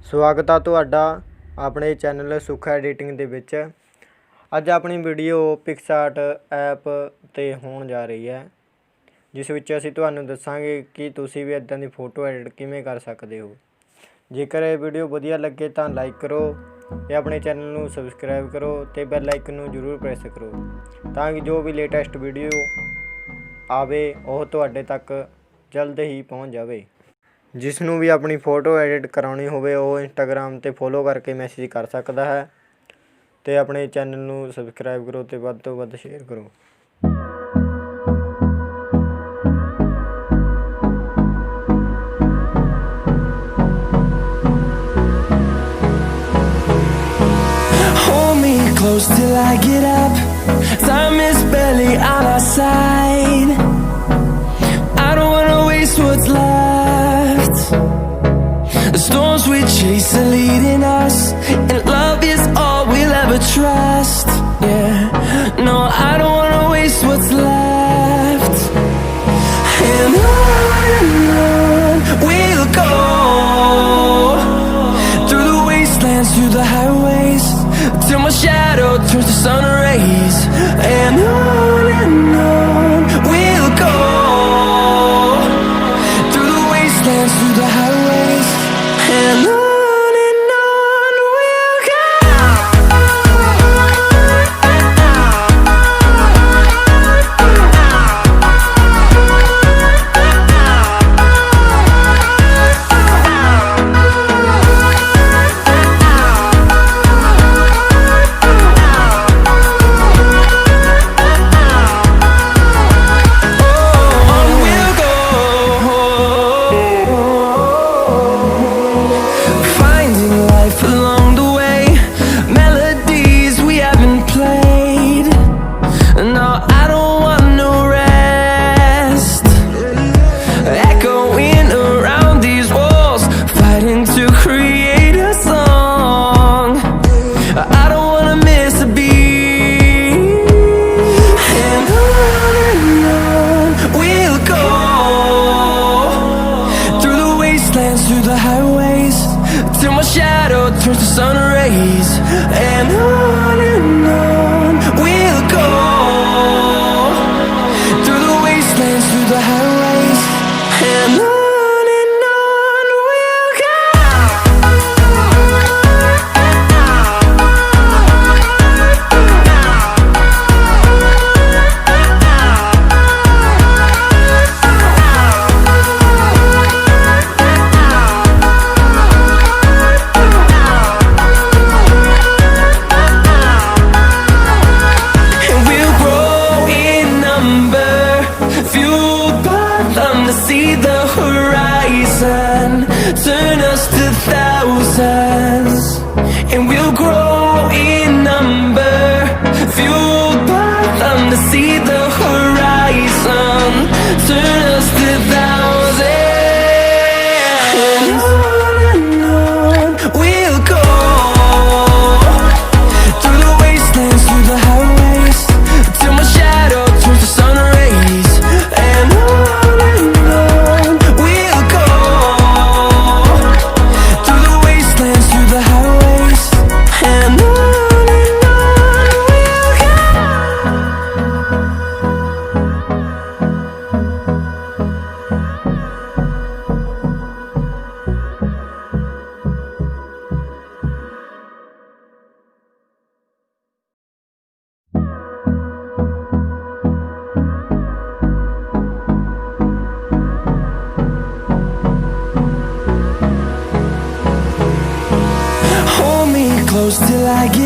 स्वागत है तुहाडा अपने चैनल सुख एडिटिंग दे विच। अज अपनी वीडियो पिक्सआर्ट ऐप ते होण जा रही है, जिस विच असीं तुहानूं दस्सांगे कि तुसीं भी इदां दी फोटो एडिट किवें कर सकदे हो। जेकर ये वीडियो वधिया लगे तो लाइक करो ते अपने चैनल नूं सबसक्राइब करो ते बैल आइकन नूं जरूर प्रेस करो तां कि जो भी लेटेस्ट वीडियो आवे ओह तुहाडे तक जल्द ही पहुँच जाए। जिसनों भी अपनी फोटो एडिट करानी होवे वो इंस्टाग्राम ते फॉलो करके मैसेज कर सकता है ते अपने चैनल नूं सबसक्राइब करो ते वध तो वध शेयर करो। Hold me close till I get up. Time is barely on our side. I don't wanna waste what's left. The storms we chase are leading us, and love is all we'll ever trust. Yeah, no, I don't wanna waste what's left. And on we'll go, through the wastelands, through the highways, till my shadow turns to sun rays. And on we'll go, through the wastelands, through the highways, and on we'll go. Through the highways, till my shadow turns to sun rays. And on we'll go, through the wastelands, through the highways, and on we'll go. See the horizon, turn us to thousands, and we'll grow in number, fueled by them to see the horizon, turn us to thousands. And on we'll go, through the wastelands, through the highways, till my shadow turns to sun rays. And close till I get